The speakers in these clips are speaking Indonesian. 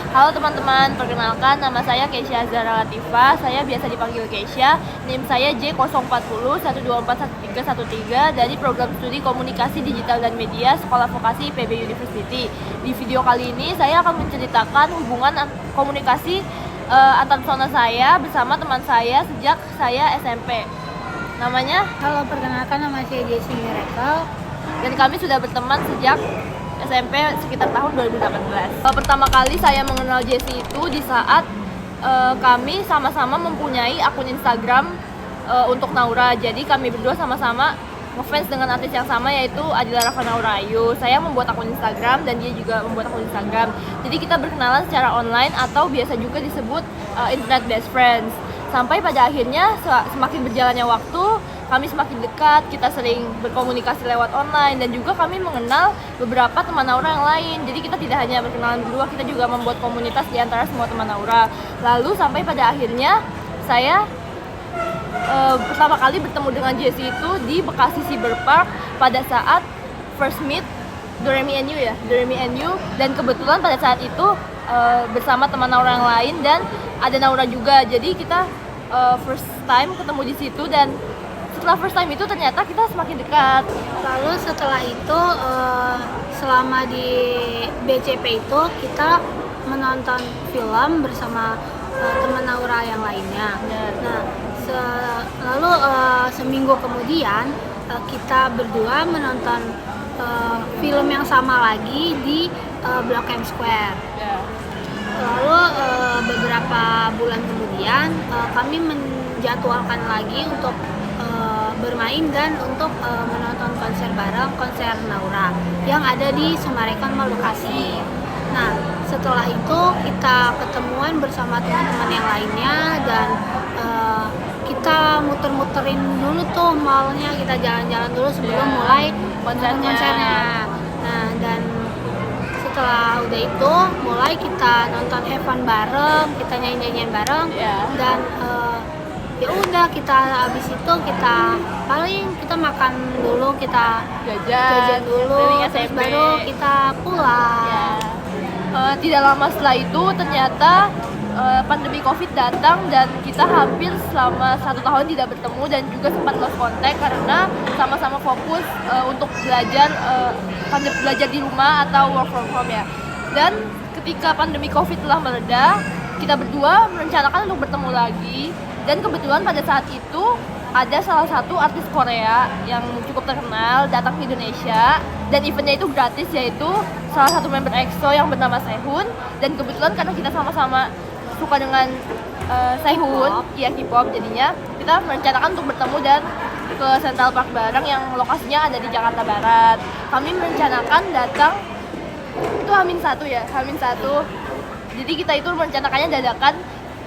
Halo teman-teman, perkenalkan nama saya Keisha Zara Latifa. Saya biasa dipanggil Keisha. NIM saya J040 1241313 dari program studi Komunikasi Digital dan Media Sekolah Vokasi IPB University. Di video kali ini saya akan menceritakan hubungan komunikasi antar pesona saya bersama teman saya sejak saya SMP. Namanya? Halo, perkenalkan nama saya Jessie Miracle. Dan kami sudah berteman sejak SMP sekitar tahun 2018. Pertama kali saya mengenal Jessie itu di saat kami sama-sama mempunyai akun Instagram untuk Naura. Jadi kami berdua sama-sama ngefans dengan artis yang sama, yaitu Adila Rafa Naurayu. Saya membuat akun Instagram dan dia juga membuat akun Instagram. Jadi kita berkenalan secara online atau biasa juga disebut internet best friends. Sampai pada akhirnya semakin berjalannya waktu, kami semakin dekat, kita sering berkomunikasi lewat online dan juga kami mengenal beberapa teman Naura yang lain. Jadi kita tidak hanya berkenalan berdua, kita juga membuat komunitas di antara semua teman Naura. Lalu sampai pada akhirnya saya pertama kali bertemu dengan Jessie itu di Bekasi Cyberpark pada saat first meet Doremi and You ya, Doremi and You, dan kebetulan pada saat itu bersama teman Naura yang lain dan ada Naura juga. Jadi kita first time ketemu di situ dan setelah first time itu ternyata kita semakin dekat. Lalu setelah itu selama di BCP itu kita menonton film bersama teman Naura yang lainnya. Nah, lalu seminggu kemudian kita berdua menonton film yang sama lagi di Blok M Square. Lalu beberapa bulan kemudian kami menjadwalkan lagi untuk bermain dan untuk menonton konser bareng, konser Naura yang ada di Sumarekon Mall Bekasi. Nah, setelah itu kita ketemuan bersama teman-teman yang lainnya dan kita muter-muterin dulu tuh mallnya, kita jalan-jalan dulu sebelum mulai konsernya. Nah, dan setelah udah itu mulai kita nonton Evan bareng, kita nyanyi-nyanyian bareng, dan ya udah kita abis itu kita paling kita makan dulu, kita jajan dulu, terus baru kita pulang. Tidak lama setelah itu ternyata pandemi COVID datang dan kita hampir selama 1 tahun tidak bertemu dan juga sempat lost contact karena sama-sama fokus untuk belajar di rumah atau work from home ya. Dan ketika pandemi COVID telah mereda, kita berdua merencanakan untuk bertemu lagi. Dan kebetulan pada saat itu ada salah satu artis Korea yang cukup terkenal datang ke Indonesia dan eventnya itu gratis, yaitu salah satu member EXO yang bernama Sehun. Dan kebetulan karena kita sama-sama suka dengan Sehun, ya K-pop, jadinya kita merencanakan untuk bertemu dan ke Central Park bareng yang lokasinya ada di Jakarta Barat. Kami merencanakan datang itu H-1 ya, H-1. Jadi kita itu merencanakannya dadakan.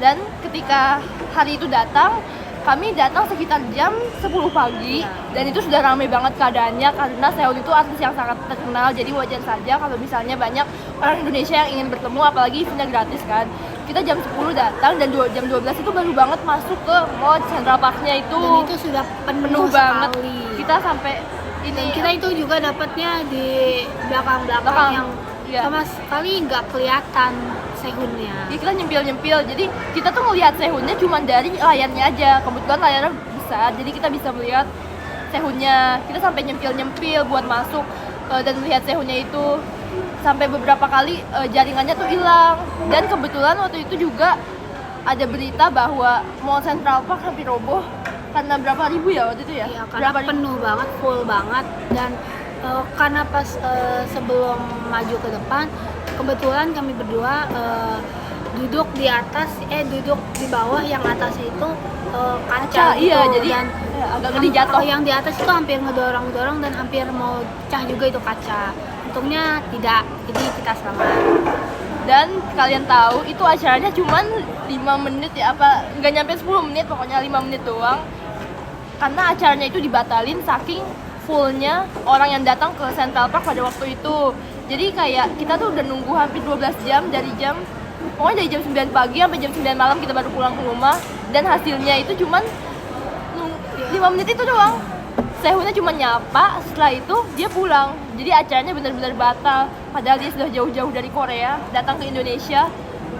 Dan ketika hari itu datang, kami datang sekitar jam 10 pagi dan itu sudah ramai banget keadaannya karena Sehun itu artis yang sangat terkenal. Jadi wajar saja kalau misalnya banyak orang Indonesia yang ingin bertemu, apalagi eventnya gratis kan. Kita jam 10 datang dan jam 12 itu baru banget masuk ke mall Central Park-nya itu. Dan itu sudah penuh banget. Kita sampai ini. Kita itu juga dapatnya di belakang yang sama sekali nggak kelihatan Sehunnya. Ya, kita nyempil, jadi kita tuh melihat Sehunnya cuma dari layarnya aja. Kebetulan layarnya besar, jadi kita bisa melihat Sehunnya. Kita sampai nyempil buat masuk dan melihat Sehunnya itu. Sampai beberapa kali jaringannya tuh hilang. Dan kebetulan waktu itu juga ada berita bahwa Mall Central Park hampir roboh karena berapa ribu ya waktu itu ya? Iya, karena penuh banget, full banget. Dan karena pas sebelum maju ke depan, kebetulan kami berdua duduk di bawah, yang atasnya itu kaca gitu. Iya, jadi dan agak ngeri jatuh. Yang di atas itu hampir ngedorong dan hampir mau pecah juga itu kaca. Untungnya tidak, jadi kita selamat. Dan kalian tahu itu acaranya cuman 5 menit ya, apa nggak nyampe 10 menit, pokoknya 5 menit doang. Karena acaranya itu dibatalin saking fullnya orang yang datang ke Central Park pada waktu itu. Jadi kayak kita tuh udah nunggu hampir 12 jam dari jam 9 pagi sampai jam 9 malam kita baru pulang ke rumah. Dan hasilnya itu cuman 5 menit itu doang. Sehunnya cuma nyapa, setelah itu dia pulang. Jadi acaranya benar-benar batal. Padahal dia sudah jauh-jauh dari Korea datang ke Indonesia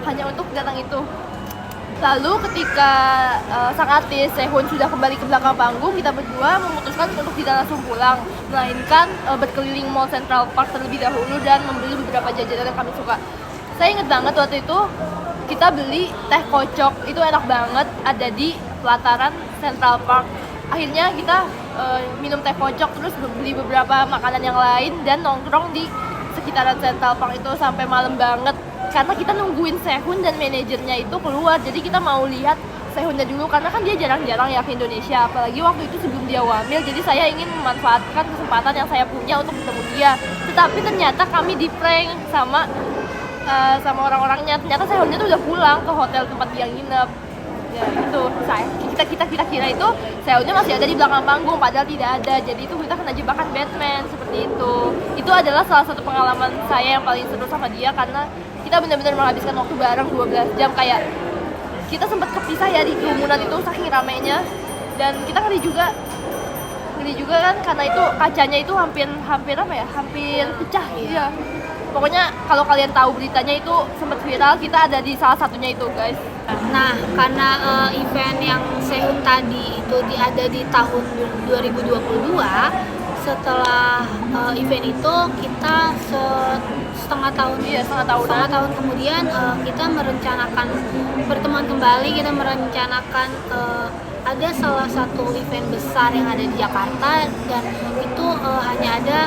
hanya untuk datang itu. Lalu ketika sang artis Sehun sudah kembali ke belakang panggung, kita berdua memutuskan untuk tidak langsung pulang, melainkan berkeliling Mall Central Park terlebih dahulu dan membeli beberapa jajanan yang kami suka. Saya ingat banget waktu itu kita beli teh kocok, itu enak banget, ada di pelataran Central Park. Akhirnya kita minum teh kocok, terus beli beberapa makanan yang lain dan nongkrong di sekitaran Central Park itu sampai malam banget. Karena kita nungguin Sehun dan manajernya itu keluar, jadi kita mau lihat Sehunnya dulu karena kan dia jarang-jarang ya ke Indonesia, apalagi waktu itu sebelum dia wamil. Jadi saya ingin memanfaatkan kesempatan yang saya punya untuk ketemu dia. Tetapi ternyata kami di prank sama orang-orangnya. Ternyata Sehunnya tuh udah pulang ke hotel tempat dia nginep. Ya itu kita kira itu Sehunnya masih ada di belakang panggung, padahal tidak ada. Jadi itu kita kena jebakan Batman seperti itu. Itu adalah salah satu pengalaman saya yang paling seru sama dia karena kita benar-benar menghabiskan waktu bareng 12 jam. Kayak kita sempat kepisah ya di kerumunan itu saking ramainya, dan kita ngeri juga kan karena itu kacanya itu hampir pecah ya. Pokoknya kalau kalian tahu beritanya itu sempat viral, kita ada di salah satunya itu guys. Nah, karena event yang Sehun tadi itu ada di tahun 2022, setelah event itu kita setengah tahun kemudian kita merencanakan pertemuan kembali. Kita merencanakan ada salah satu event besar yang ada di Jakarta, dan itu hanya ada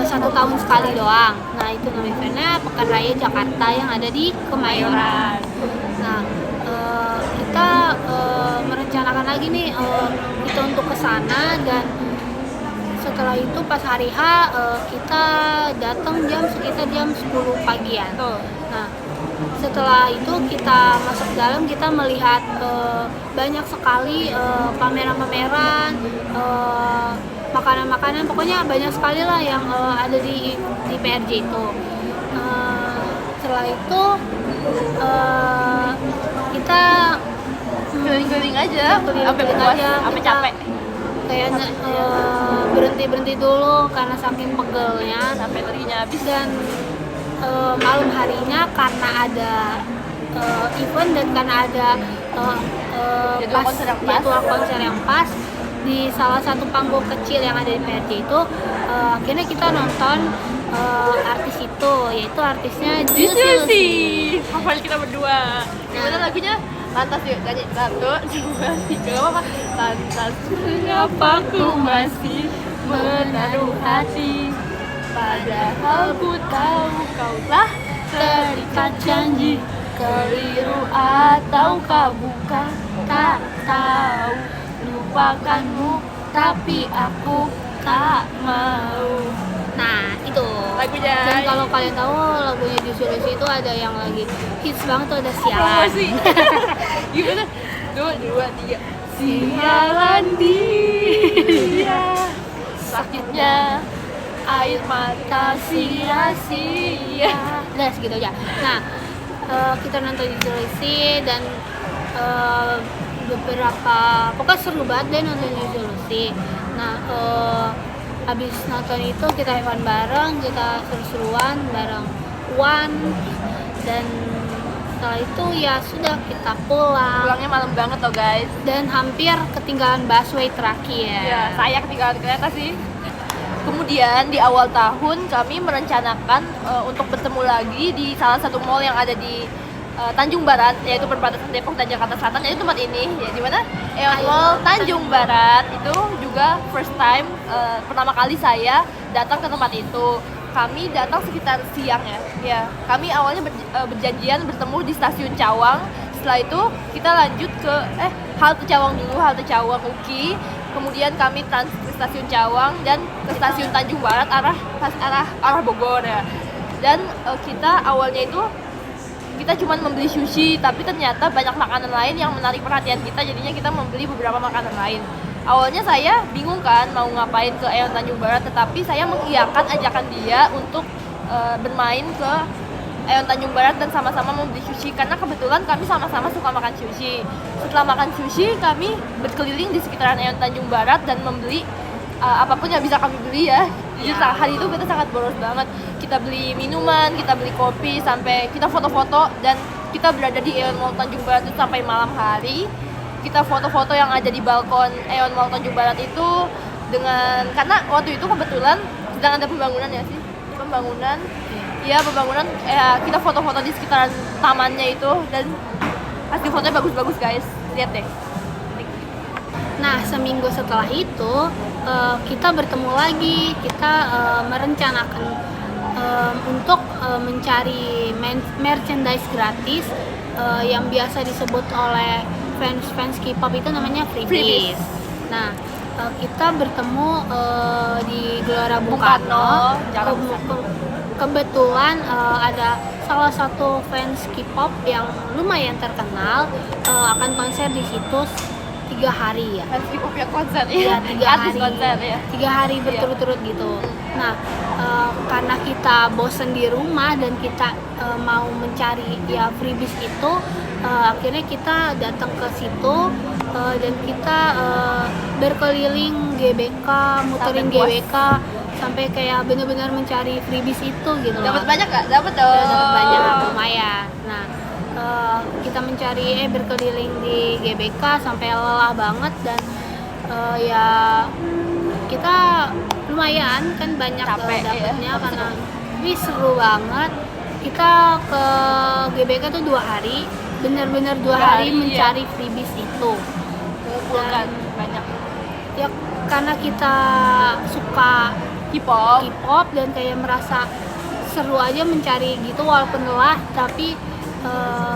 1 tahun sekali doang. Nah, itu nama eventnya Pekan Raya Jakarta yang ada di Kemayoran. Nah, kita merencanakan lagi nih kita untuk kesana, dan setelah itu pas hari H kita datang sekitar jam 10 pagian. Nah, setelah itu kita masuk ke dalam, kita melihat banyak sekali pameran-pameran, makanan-makanan, pokoknya banyak sekali lah yang ada di PRJ itu. Setelah itu kita keliling-keliling aja, sampai puas, sampai capek. Kayaknya berhenti dulu karena saking pegelnya, sampai energinya habis. Dan malam harinya karena ada event dan karena ada jadwal konser yang pas di salah satu panggung kecil yang ada di PRJ itu, akhirnya kita nonton artis itu, yaitu artisnya Juicy. Favorit kita berdua. Gimana lagunya? Lantas yuk nyanyi 1, 2, 3, apa? Lantas mengapa ku masih menaruh hati, padahal ku tahu kau telah terikat janji. Keliru ataukah bukan, tak tahu. Lupakanmu tapi aku tak mau. Nah, itu lagunya. Dan kalau kalian tahu lagunya Juicy itu ada yang lagi hits banget tuh, ada Sialan. Gimana? 2, 3. Sialan dia, sakitnya air mata sia-sia. Nah, segitu aja. Nah, kita nonton Juicy dan pokoknya seru banget deh nonton Juicy. Nah, habis nonton itu kita have fun bareng, kita seru-seruan bareng Wan, dan setelah itu ya sudah kita pulangnya malam banget loh guys, dan hampir ketinggalan busway terakhir. Ya, saya ketinggalan kereta sih. Kemudian di awal tahun kami merencanakan untuk bertemu lagi di salah satu mall yang ada di Tanjung Barat, yaitu perbatasan Depok dan Jakarta Selatan, yaitu tempat ini ya, di mana? Mall Tanjung Barat. Itu juga first time, pertama kali saya datang ke tempat itu. Kami datang sekitar siang ya. Kami awalnya berjanjian bertemu di stasiun Cawang. Setelah itu kita lanjut ke halte Cawang dulu, halte Cawang UKI. Kemudian kami transit ke stasiun Cawang dan ke stasiun Tanjung Barat arah Bogor ya. Dan kita awalnya itu kita cuma membeli sushi, tapi ternyata banyak makanan lain yang menarik perhatian kita, jadinya kita membeli beberapa makanan lain. Awalnya saya bingung kan mau ngapain ke Aeon Tanjung Barat, tetapi saya mengiyakan ajakan dia untuk bermain ke Aeon Tanjung Barat dan sama-sama membeli sushi, karena kebetulan kami sama-sama suka makan sushi. Setelah makan sushi, kami berkeliling di sekitaran Aeon Tanjung Barat dan membeli apapun yang bisa kami beli ya. Jadi hari itu kita sangat boros banget. Kita beli minuman, kita beli kopi, sampai kita foto-foto, dan kita berada di Aeon Mall Tanjung Barat itu sampai malam hari. Kita foto-foto yang ada di balkon Aeon Mall Tanjung Barat itu karena waktu itu kebetulan sedang ada pembangunan ya sih, pembangunan ya, kita foto-foto di sekitaran tamannya itu dan hasil fotonya bagus-bagus guys, lihat deh. Nah, seminggu setelah itu kita bertemu lagi. Kita merencanakan untuk mencari merchandise gratis yang biasa disebut oleh fans K-pop itu namanya freebies. Nah, kita bertemu di Gelora Bung Karno. Kebetulan ada salah satu fans K-pop yang lumayan terkenal akan konser di situ 3 hari ya. Fans K-pop yang konser ya. 3 hari. Konser ya. 3 hari berturut-turut gitu. Nah, karena kita bosen di rumah dan kita mau mencari ya freebies itu, akhirnya kita datang ke situ dan kita berkeliling GBK, muterin GBK sampai kayak benar-benar mencari freebies itu gitu. Dapat banyak nggak? Dapat dong. Dapat banyak, lumayan. Nah, kita mencari berkeliling di GBK sampai lelah banget dan ya kita lumayan kan banyak dapatnya ya, karena ini seru banget. Kita ke GBK tuh 2 hari, benar-benar 2 hari mencari freebies itu. Dan banyak. Ya karena kita suka K-pop dan kayak merasa seru aja mencari gitu walaupun lelah, tapi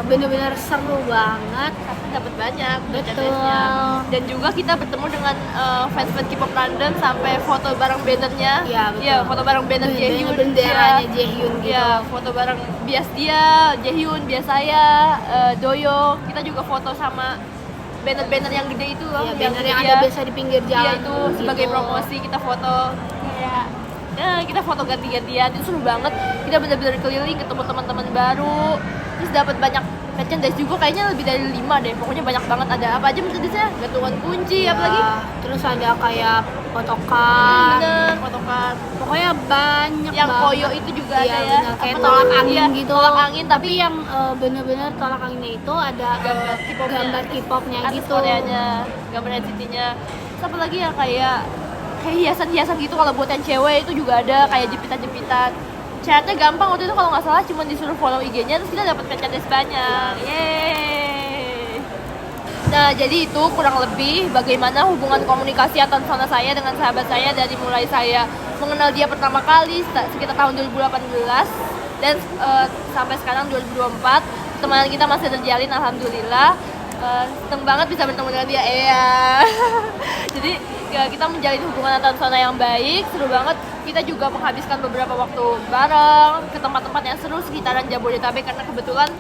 benar-benar seru banget. Dapat banyak merchandise-nya. Dan juga kita bertemu dengan fans-fans K-pop London sampai foto bareng bannernya. Iya, foto bareng banner Jaehyun, benderanya Jaehyun gitu. Iya, foto bareng bias dia, Jaehyun, bias saya, Doyo. Kita juga foto sama banner-banner yang gede itu loh. Iya, banner yang ada biasa di pinggir jalan. Iya, itu gitu. Sebagai promosi kita foto kayak kita foto ganti-gantian, itu seru banget. Kita benar-benar keliling, ketemu teman-teman baru, terus dapat banyak merchandise juga, kayaknya lebih dari 5 deh. Pokoknya banyak banget. Ada apa aja merchandise-nya? Gantungan kunci, apalagi? Terus ada kayak fotokan. Bener, fotokan. Pokoknya banyak yang banget. koyo itu juga ada ya. Bener, kayak tolak angin gitu. Tolak angin, tapi yang bener-bener tolak anginnya itu ada gambar K-popnya gitu. Koreanya, gambar NCT-nya. Terus apa lagi ya, kayak hiasan-hiasan gitu. Kalau buat yang cewek itu juga ada kayak jepitan-jepitan. Syaratnya gampang, waktu itu kalau nggak salah cuma disuruh follow IG-nya terus kita dapat merchandise banyak. Yeay. Nah, jadi itu kurang lebih bagaimana hubungan komunikasi antara saya dengan sahabat saya dari mulai saya mengenal dia pertama kali sekitar tahun 2018 dan sampai sekarang 2024. Pertemanan kita masih terjalin, alhamdulillah. Seneng banget bisa bertemu dengan dia. Jadi kita menjalin hubungan antar pesona yang baik, seru banget. Kita juga menghabiskan beberapa waktu bareng ke tempat-tempat yang seru sekitaran Jabodetabek, karena kebetulan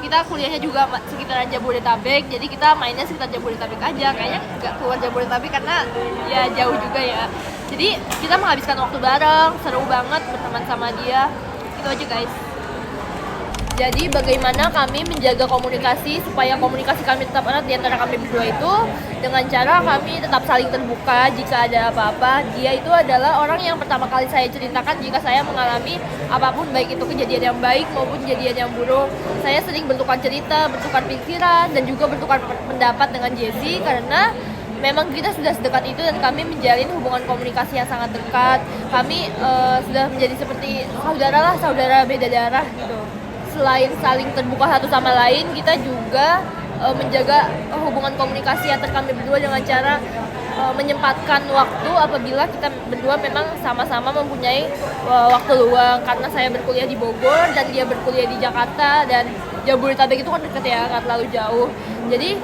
kita kuliahnya juga sekitaran Jabodetabek, jadi kita mainnya sekitar Jabodetabek aja, kayaknya nggak keluar Jabodetabek karena ya jauh juga ya. Jadi kita menghabiskan waktu bareng, seru banget berteman sama dia. Itu aja guys. Jadi bagaimana kami menjaga komunikasi supaya komunikasi kami tetap erat di antara kami berdua itu dengan cara kami tetap saling terbuka jika ada apa-apa. Dia itu adalah orang yang pertama kali saya ceritakan jika saya mengalami apapun, baik itu kejadian yang baik maupun kejadian yang buruk. Saya sering bertukar cerita, bertukar pikiran, dan juga bertukar pendapat dengan Jessie karena memang kita sudah sedekat itu dan kami menjalin hubungan komunikasi yang sangat dekat. Kami sudah menjadi seperti saudara beda darah gitu. Selain saling terbuka satu sama lain, kita juga menjaga hubungan komunikasi antar kami berdua dengan cara menyempatkan waktu apabila kita berdua memang sama-sama mempunyai waktu luang. Karena saya berkuliah di Bogor dan dia berkuliah di Jakarta, dan Jabodetabek itu kan dekat ya, nggak terlalu jauh. Jadi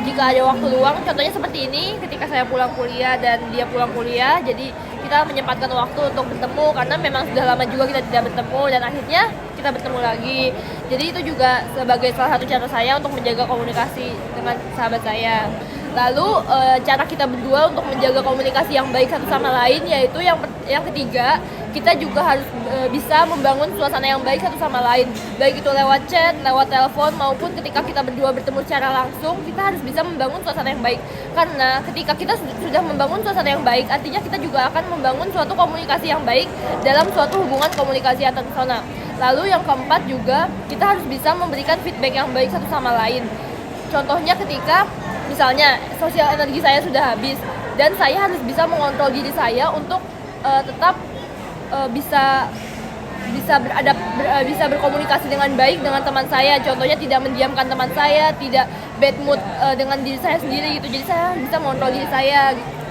jika ada waktu luang, contohnya seperti ini, ketika saya pulang kuliah dan dia pulang kuliah, jadi kita menyempatkan waktu untuk bertemu karena memang sudah lama juga kita tidak bertemu, dan akhirnya kita bertemu lagi. Jadi itu juga sebagai salah satu cara saya untuk menjaga komunikasi dengan sahabat saya. Lalu cara kita berdua untuk menjaga komunikasi yang baik satu sama lain yaitu yang ketiga, kita juga harus bisa membangun suasana yang baik satu sama lain, baik itu lewat chat, lewat telepon, maupun ketika kita berdua bertemu secara langsung. Kita harus bisa membangun suasana yang baik, karena ketika kita sudah membangun suasana yang baik, artinya kita juga akan membangun suatu komunikasi yang baik dalam suatu hubungan komunikasi antar persona. Lalu yang keempat juga kita harus bisa memberikan feedback yang baik satu sama lain. Contohnya ketika misalnya sosial energi saya sudah habis dan saya harus bisa mengontrol diri saya untuk tetap bisa berkomunikasi dengan baik dengan teman saya. Contohnya tidak mendiamkan teman saya, tidak bad mood dengan diri saya sendiri gitu. Jadi saya bisa mengontrol diri saya gitu.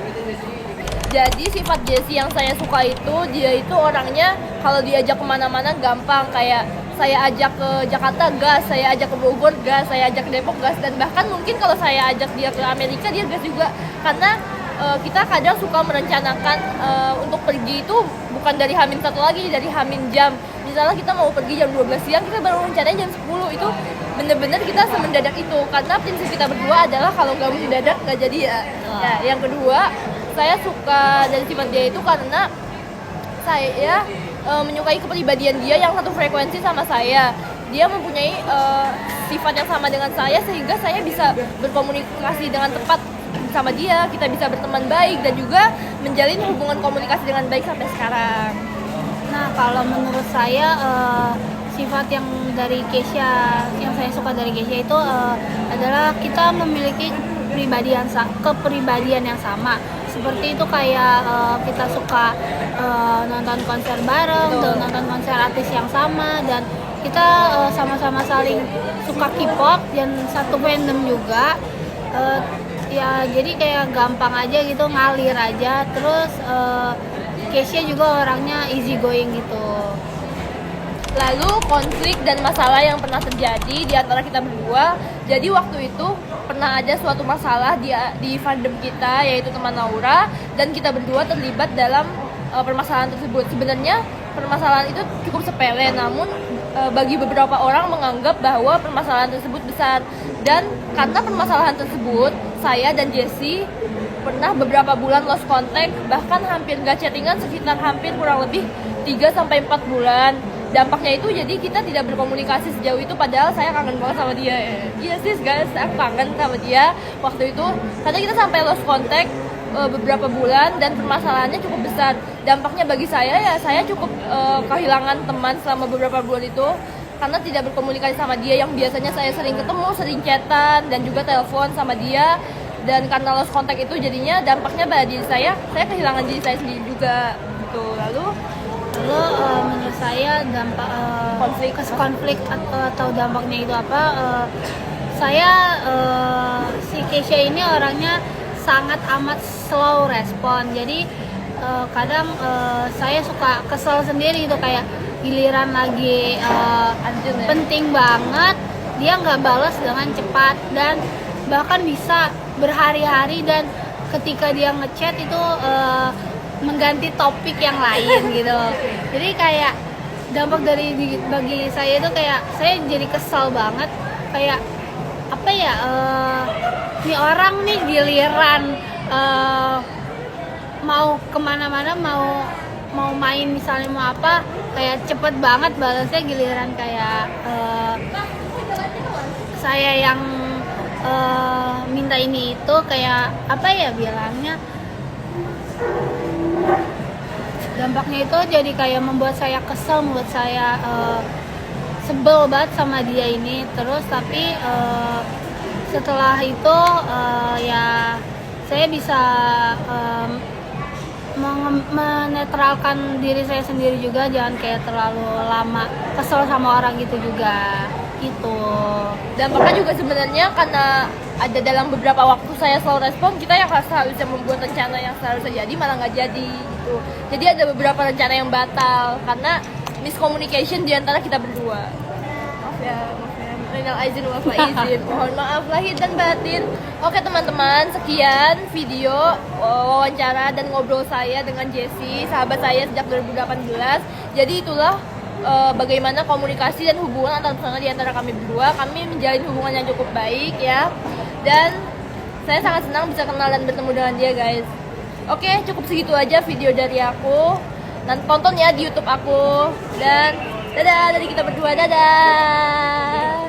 Jadi sifat Jessie yang saya suka itu, dia itu orangnya kalau diajak kemana-mana gampang. Kayak saya ajak ke Jakarta gas, saya ajak ke Bogor gas, saya ajak ke Depok gas. Dan bahkan mungkin kalau saya ajak dia ke Amerika, dia gas juga. Karena kita kadang suka merencanakan untuk pergi itu bukan dari H-1 lagi, dari H- jam. Misalnya kita mau pergi jam 12 siang, kita baru rencananya jam 10. Itu bener-bener kita semendadak itu. Karena prinsip kita berdua adalah kalau nggak mendadak nggak jadi ya. Nah, yang kedua, saya suka dari sifat dia itu karena saya menyukai kepribadian dia yang satu frekuensi sama saya. Dia mempunyai sifat yang sama dengan saya sehingga saya bisa berkomunikasi dengan tepat sama dia, kita bisa berteman baik dan juga menjalin hubungan komunikasi dengan baik sampai sekarang. Nah, kalau menurut saya sifat yang dari Keisha, yang saya suka dari Keisha itu adalah kita memiliki kepribadian yang sama. Seperti itu kayak kita suka nonton konser bareng, dan nonton konser artis yang sama, dan kita sama-sama saling suka K-pop dan satu fandom juga. Ya jadi kayak gampang aja gitu, ngalir aja. Terus Keisha juga orangnya easy going gitu. Lalu konflik dan masalah yang pernah terjadi di antara kita berdua. Jadi waktu itu pernah ada suatu masalah di fandom kita, yaitu teman Naura, dan kita berdua terlibat dalam permasalahan tersebut. Sebenarnya permasalahan itu cukup sepele, namun bagi beberapa orang menganggap bahwa permasalahan tersebut besar. Dan karena permasalahan tersebut, saya dan Jessie pernah beberapa bulan lost contact, bahkan hampir gak chattingan sekitar hampir kurang lebih 3-4 bulan. Dampaknya itu jadi kita tidak berkomunikasi sejauh itu, padahal saya kangen banget sama dia. Iya sih guys, aku kangen sama dia waktu itu karena kita sampai lost contact beberapa bulan dan permasalahannya cukup besar. Dampaknya bagi saya ya saya cukup kehilangan teman selama beberapa bulan itu karena tidak berkomunikasi sama dia yang biasanya saya sering ketemu, sering chatan dan juga telepon sama dia. Dan karena lost contact itu jadinya dampaknya pada diri saya kehilangan diri saya sendiri juga gitu. Lalu menurut saya dampak konflik atau dampaknya itu apa? Saya si Keisha ini orangnya sangat amat slow respon. Jadi kadang saya suka kesel sendiri gitu, kayak giliran lagi penting banget dia nggak balas dengan cepat dan bahkan bisa berhari-hari, dan ketika dia ngechat itu mengganti topik yang lain gitu. Jadi kayak dampak bagi saya itu kayak saya jadi kesal banget, kayak apa ya, nih orang nih giliran mau kemana-mana, mau main misalnya, mau apa, kayak cepet banget balasnya, giliran kayak saya yang minta ini itu kayak apa ya bilangnya, dampaknya itu jadi kayak membuat saya kesel, membuat saya sebel banget sama dia ini. Terus tapi setelah itu ya saya bisa menetralkan diri saya sendiri juga, jangan kayak terlalu lama kesel sama orang gitu juga gitu. Dampaknya juga sebenarnya karena ada dalam beberapa waktu saya slow respon, kita yang seharusnya membuat rencana yang seharusnya jadi malah nggak jadi gitu. Jadi ada beberapa rencana yang batal karena miscommunication di antara kita berdua. Maaf ya. Minal aizin wal faizin. Mohon maaf lahir dan batin. Oke teman-teman, sekian video wawancara dan ngobrol saya dengan Jessie, sahabat saya sejak 2018. Jadi itulah bagaimana komunikasi dan hubungan antar pasangan di antara kami berdua. Kami menjalin hubungan yang cukup baik ya. Dan saya sangat senang bisa kenal dan bertemu dengan dia guys. Oke, cukup segitu aja video dari aku. Nanti tonton ya di YouTube aku. Dan dadah dari kita berdua, dadah.